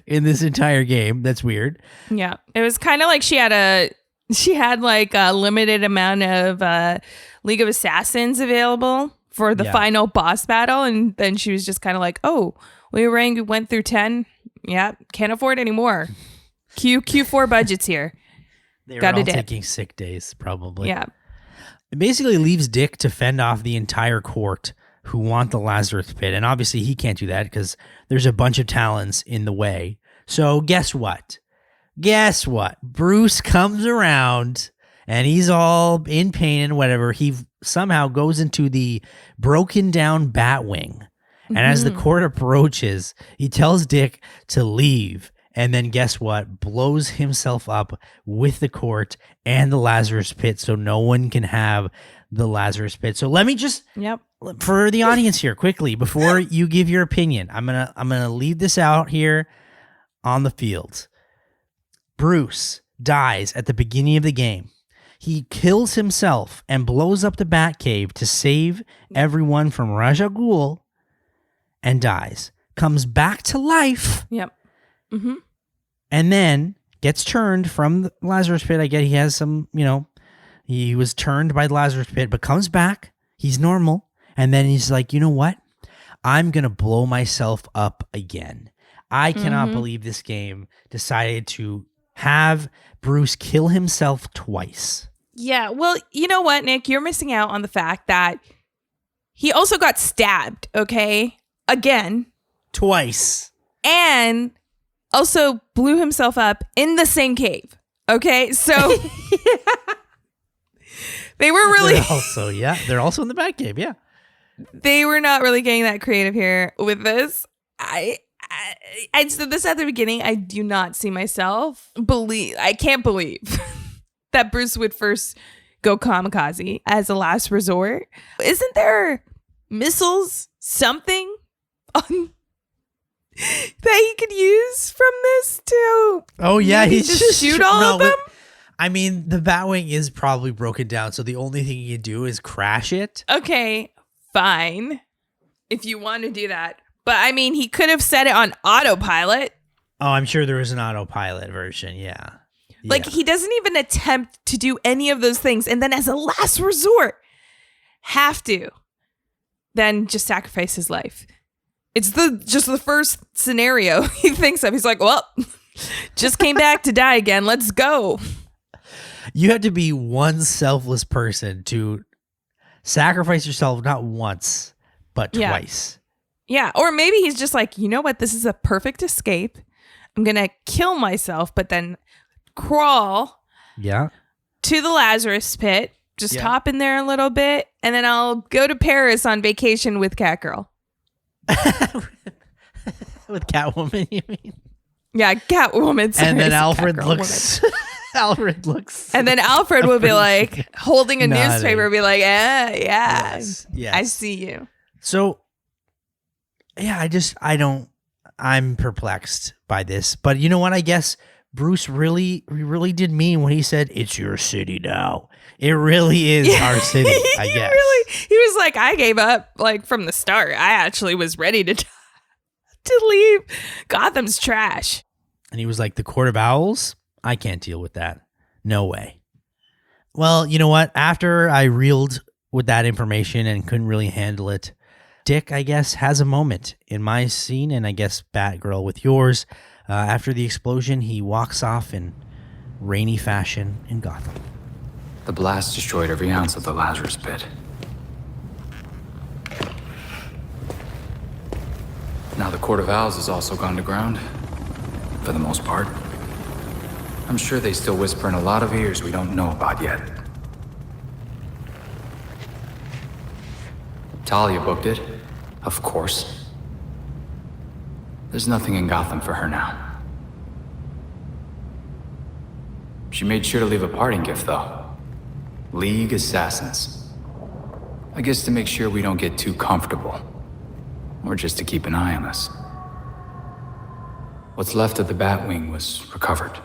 in this entire game. That's weird. Yeah, it was kind of like she had like a limited amount of League of Assassins available for the final boss battle, and then she was just kind of like, "Oh, we went through 10. Yeah, can't afford any more. Q4 budgets here." They were all taking sick days, probably. Yeah. It basically leaves Dick to fend off the entire court who want the Lazarus Pit, and obviously he can't do that because there's a bunch of Talons in the way. So guess what? Bruce comes around and he's all in pain and whatever. He somehow goes into the broken down Batwing. And as the court approaches, he tells Dick to leave. And then guess what? Blows himself up with the court and the Lazarus Pit so no one can have the Lazarus Pit. So let me just, for the audience here, quickly, before you give your opinion, I'm gonna leave this out here on the field. Bruce dies at the beginning of the game. He kills himself and blows up the Batcave to save everyone from Ra's al Ghul and dies. Comes back to life. Yep. Mm-hmm. And then gets turned from the Lazarus Pit. I get he has some, he was turned by the Lazarus Pit, but comes back. He's normal. And then he's like, you know what? I'm going to blow myself up again. I cannot believe this game decided to have Bruce kill himself twice. Yeah, well, you know what, Nick? You're missing out on the fact that he also got stabbed, okay? Again. Twice. And also blew himself up in the same cave. Okay, so they were really they're also in the Batcave. Yeah, they were not really getting that creative here with this. I said this at the beginning. I do not see myself I can't believe that Bruce would first go kamikaze as a last resort. Isn't there missiles, something on that he could use from this to? Oh yeah, he just shoot all of them. I mean, the Batwing is probably broken down, so the only thing he can do is crash it. Okay, fine, if you want to do that. But I mean, he could have set it on autopilot. Oh, I'm sure there is an autopilot version. Yeah. Like, he doesn't even attempt to do any of those things. And then as a last resort, have to then just sacrifice his life. It's just the first scenario he thinks of. He's like, well, just came back to die again. Let's go. You have to be one selfless person to sacrifice yourself not once, but twice. Yeah, or maybe he's just like, you know what? This is a perfect escape. I'm going to kill myself, but then crawl to the Lazarus Pit, just hop in there a little bit, and then I'll go to Paris on vacation with Catgirl. With Catwoman, you mean? Yeah, Catwoman. Sorry, and then Alfred looks... Alfred looks... And then Alfred will be like, holding a newspaper, be like, yes, I see you. So... Yeah, I'm perplexed by this. But you know what? I guess Bruce really did mean when he said, it's your city now. It really is our city, I guess. He was like, I gave up like from the start. I actually was ready to leave. Gotham's trash. And he was like, the Court of Owls? I can't deal with that. No way. Well, you know what? After I reeled with that information and couldn't really handle it, Dick, I guess, has a moment in my scene, and I guess Batgirl with yours. After the explosion, he walks off in rainy fashion in Gotham. The blast destroyed every ounce of the Lazarus Pit. Now the Court of Owls has also gone to ground, for the most part. I'm sure they still whisper in a lot of ears we don't know about yet. Talia booked it, of course. There's nothing in Gotham for her now. She made sure to leave a parting gift, though. League Assassins. I guess to make sure we don't get too comfortable. Or just to keep an eye on us. What's left of the Batwing was recovered.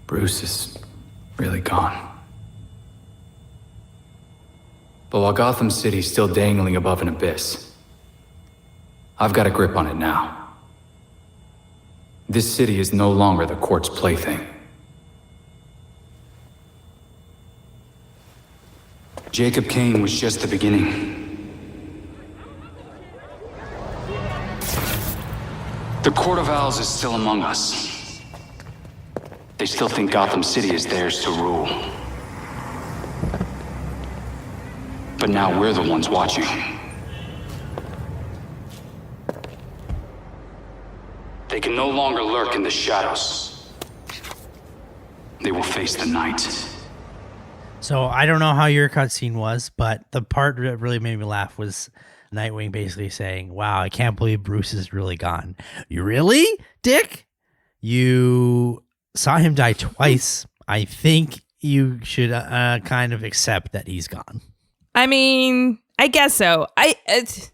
Bruce is really gone. But while Gotham City's still dangling above an abyss, I've got a grip on it now. This city is no longer the court's plaything. Jacob Kane was just the beginning. The Court of Owls is still among us. They still think Gotham City is theirs to rule. But now we're the ones watching. They can no longer lurk in the shadows. They will face the night. So I don't know how your cutscene was, but the part that really made me laugh was Nightwing basically saying, wow, I can't believe Bruce is really gone. You really, Dick? You saw him die twice. I think you should kind of accept that he's gone. I mean, I guess so. This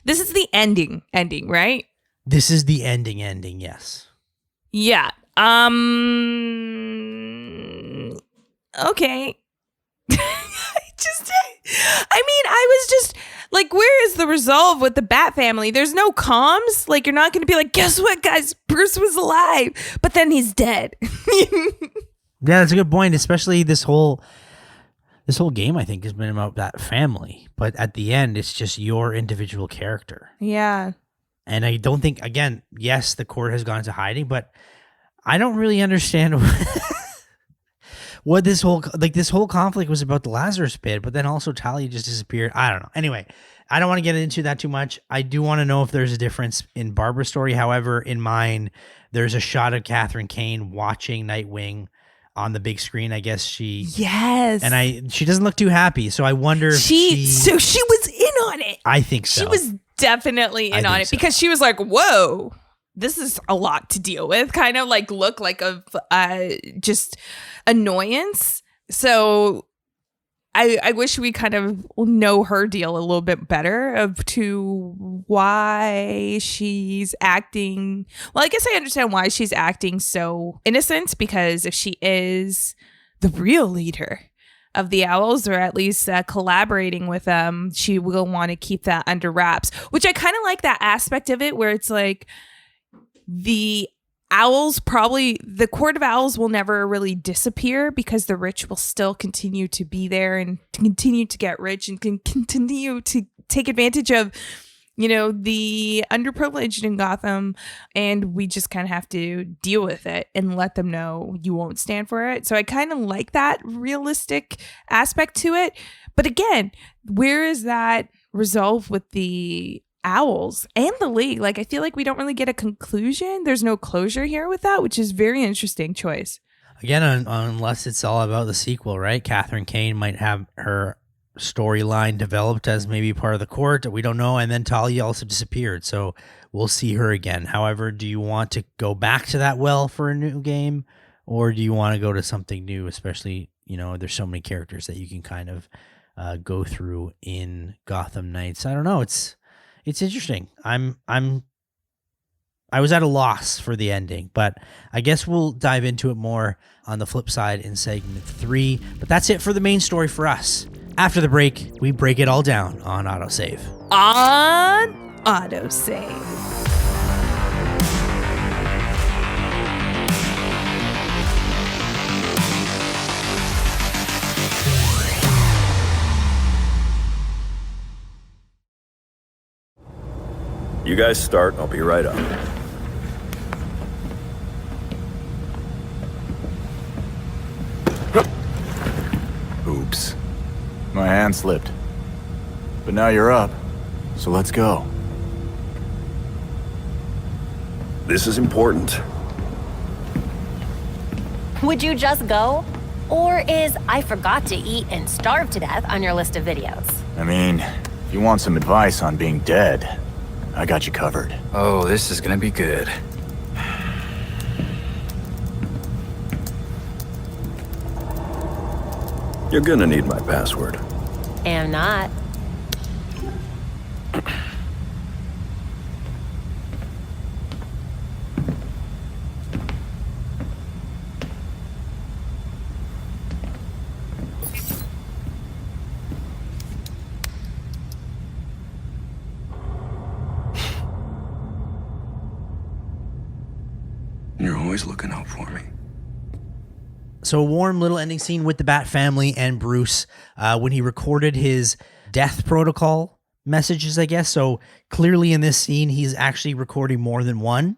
is the ending, right? This is the ending, yes. Yeah. Okay. I was just like, where is the resolve with the Bat family? There's no comms. Like, you're not going to be like, guess what, guys? Bruce was alive, but then he's dead. Yeah, that's a good point. Especially this whole game, I think, has been about that family. But at the end, it's just your individual character. Yeah. And I don't think, again, yes, the court has gone into hiding, but I don't really understand what this whole conflict was about the Lazarus Pit, but then also Talia just disappeared. I don't know. Anyway, I don't want to get into that too much. I do want to know if there's a difference in Barbara's story. However, in mine, there's a shot of Catherine Kane watching Nightwing on the big screen. I guess she she doesn't look too happy. So I wonder if so she was in on it. I think so. She was definitely in on it because she was like, whoa, this is a lot to deal with. Kind of like look like a just annoyance. So I wish we kind of know her deal a little bit better of to why she's acting. Well, I guess I understand why she's acting so innocent, because if she is the real leader of the Owls, or at least collaborating with them, she will want to keep that under wraps, which I kind of like that aspect of it where it's like the Owls, probably the Court of Owls will never really disappear because the rich will still continue to be there and continue to get rich and can continue to take advantage of, the underprivileged in Gotham. And we just kind of have to deal with it and let them know you won't stand for it. So I kind of like that realistic aspect to it. But again, where is that resolve with the Owls and the League? Like, I feel like we don't really get a conclusion. There's no closure here with that, which is very interesting choice. Again, unless it's all about the sequel, right? Catherine Kane might have her storyline developed as maybe part of the court. We don't know. And then Talia also disappeared. So we'll see her again. However, do you want to go back to that well for a new game? Or do you want to go to something new? Especially, there's so many characters that you can kind of go through in Gotham Knights. I don't know. It's interesting. I was at a loss for the ending, but I guess we'll dive into it more on the flip side in segment 3. But that's it for the main story for us. After the break, we break it all down on AutoSave. On AutoSave. You guys start, I'll be right up. Oops. My hand slipped. But now you're up, so let's go. This is important. Would you just go? Or is I forgot to eat and starve to death on your list of videos? I mean, if you want some advice on being dead, I got you covered. Oh, this is gonna be good. You're gonna need my password. Am not. You're always looking out for me. So a warm little ending scene with the Bat family and Bruce when he recorded his death protocol messages, I guess. So clearly in this scene, he's actually recording more than one.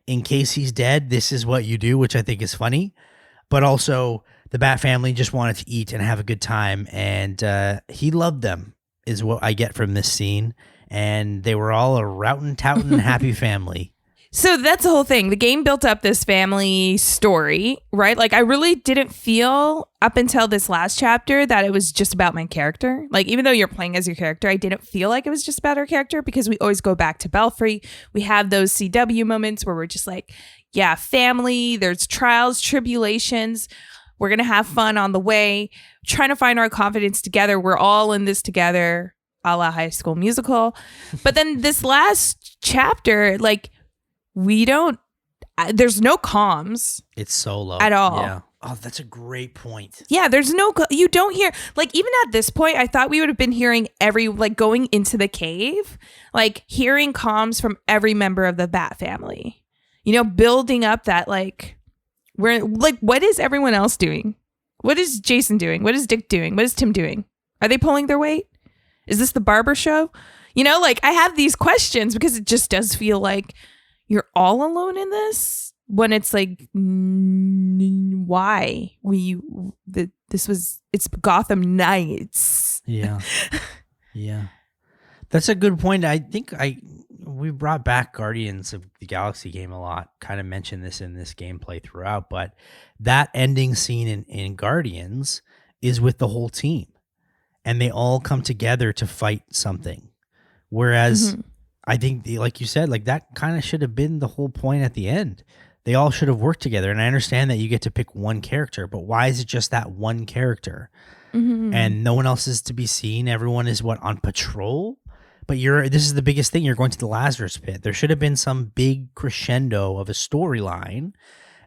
In case he's dead, this is what you do, which I think is funny. But also the Bat family just wanted to eat and have a good time. And he loved them is what I get from this scene. And they were all a routin' toutin' happy family. So that's the whole thing. The game built up this family story, right? Like, I really didn't feel up until this last chapter that it was just about my character. Like, even though you're playing as your character, I didn't feel like it was just about our character because we always go back to Belfry. We have those CW moments where we're just like, yeah, family, there's trials, tribulations. We're going to have fun on the way, trying to find our confidence together. We're all in this together, a la High School Musical. But then this last chapter, like, there's no comms. It's solo. At all. Yeah. Oh, that's a great point. Yeah, there's you don't hear, like, even at this point, I thought we would have been hearing going into the cave, like, hearing comms from every member of the Bat family, building up that, like, what is everyone else doing? What is Jason doing? What is Dick doing? What is Tim doing? Are they pulling their weight? Is this the barber show? Like, I have these questions because it just does feel like you're all alone in this when it's like, why it's Gotham Knights. Yeah. Yeah. That's a good point. I think we brought back Guardians of the Galaxy game a lot. Kind of mentioned this in this gameplay throughout, but that ending scene in Guardians is with the whole team, and they all come together to fight something. Whereas I think, like you said, like that kind of should have been the whole point at the end. They all should have worked together. And I understand that you get to pick one character, but why is it just that one character? And no one else is to be seen? Everyone is on patrol? But this is the biggest thing. You're going to the Lazarus Pit. There should have been some big crescendo of a storyline.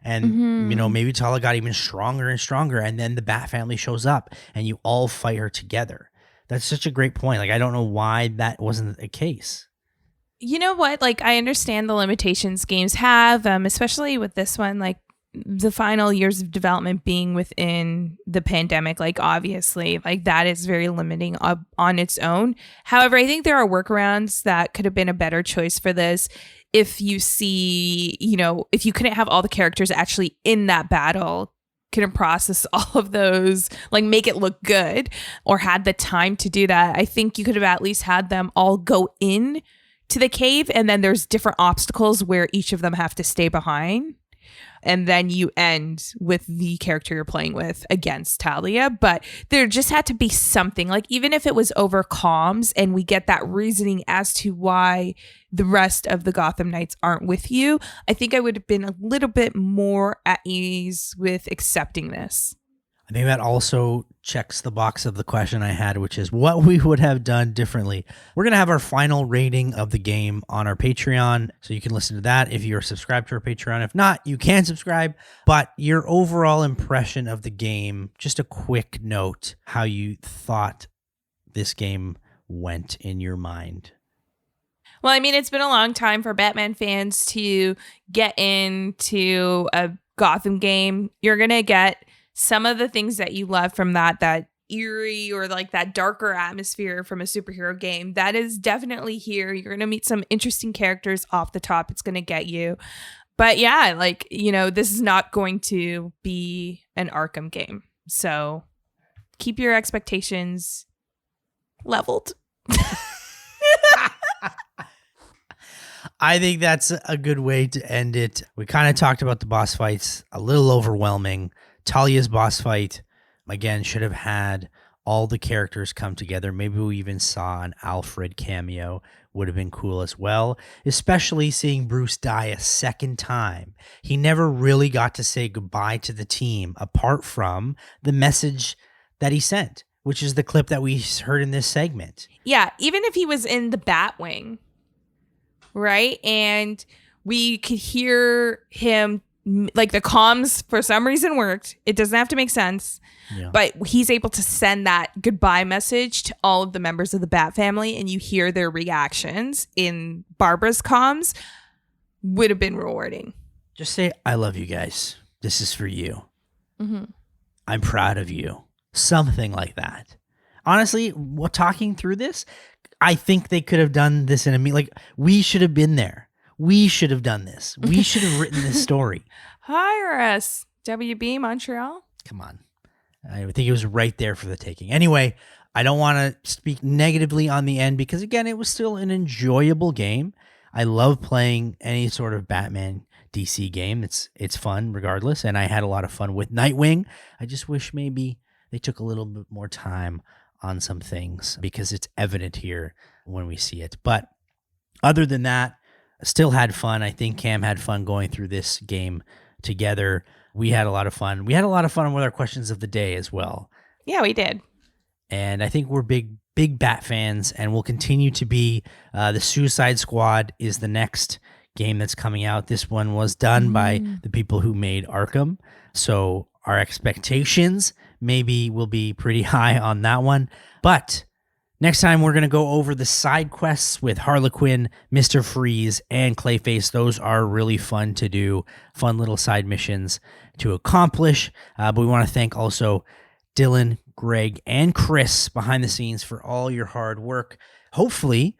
And, maybe Talia got even stronger and stronger. And then the Bat family shows up and you all fight her together. That's such a great point. Like, I don't know why that wasn't the case. You know what? Like, I understand the limitations games have, especially with this one, like the final years of development being within the pandemic. Like, obviously, like that is very limiting on its own. However, I think there are workarounds that could have been a better choice for this. If you see, if you couldn't have all the characters actually in that battle, couldn't process all of those, like make it look good, or had the time to do that, I think you could have at least had them all go in to the cave, and then there's different obstacles where each of them have to stay behind. And then you end with the character you're playing with against Talia. But there just had to be something, like even if it was over comms and we get that reasoning as to why the rest of the Gotham Knights aren't with you, I think I would have been a little bit more at ease with accepting this. I think that also checks the box of the question I had, which is what we would have done differently. We're going to have our final rating of the game on our Patreon, so you can listen to that if you're subscribed to our Patreon. If not, you can subscribe. But your overall impression of the game, just a quick note, how you thought this game went in your mind. Well, I mean, it's been a long time for Batman fans to get into a Gotham game. You're going to get some of the things that you love from that eerie or like that darker atmosphere from a superhero game. That is definitely here. You're going to meet some interesting characters off the top. It's going to get you. But yeah, like, this is not going to be an Arkham game. So keep your expectations leveled. I think that's a good way to end it. We kind of talked about the boss fights, a little overwhelming. Talia's boss fight, again, should have had all the characters come together. Maybe we even saw an Alfred cameo. Would have been cool as well, especially seeing Bruce die a second time. He never really got to say goodbye to the team apart from the message that he sent, which is the clip that we heard in this segment. Yeah, even if he was in the Batwing, right? And we could hear him, like the comms for some reason worked. It doesn't have to make sense. Yeah. But he's able to send that goodbye message to all of the members of the Bat family, and you hear their reactions in Barbara's comms. Would have been rewarding. Just say, I love you guys. This is for you. Mm-hmm. I'm proud of you. Something like that. Honestly, talking through this, I think they could have done this in like, we should have been there. We should have done this. We should have written this story. Hire us, WB Montreal. Come on. I think it was right there for the taking. Anyway, I don't want to speak negatively on the end because, again, it was still an enjoyable game. I love playing any sort of Batman DC game. It's fun regardless, and I had a lot of fun with Nightwing. I just wish maybe they took a little bit more time on some things because it's evident here when we see it. But other than that, still had fun. I think Cam had fun going through this game together. We had a lot of fun. We had a lot of fun with our questions of the day as well. Yeah, we did. And I think we're big Bat fans, and we'll continue to be. The Suicide Squad is the next game that's coming out. This one was done by the people who made Arkham. So our expectations maybe will be pretty high on that one. But next time, we're going to go over the side quests with Harlequin, Mr. Freeze, and Clayface. Those are really fun to do, fun little side missions to accomplish. But we want to thank also Dylan, Greg, and Chris behind the scenes for all your hard work. Hopefully,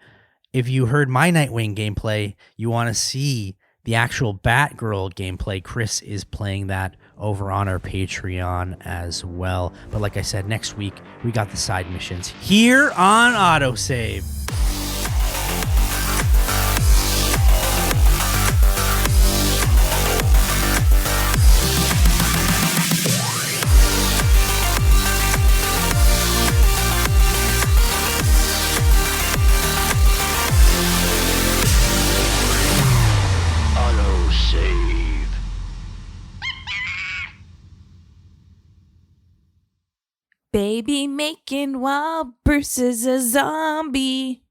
if you heard my Nightwing gameplay, you want to see the actual Batgirl gameplay. Chris is playing that over on our Patreon as well. But like I said, next week, we got the side missions here on AutoSave. Baby making while Bruce is a zombie.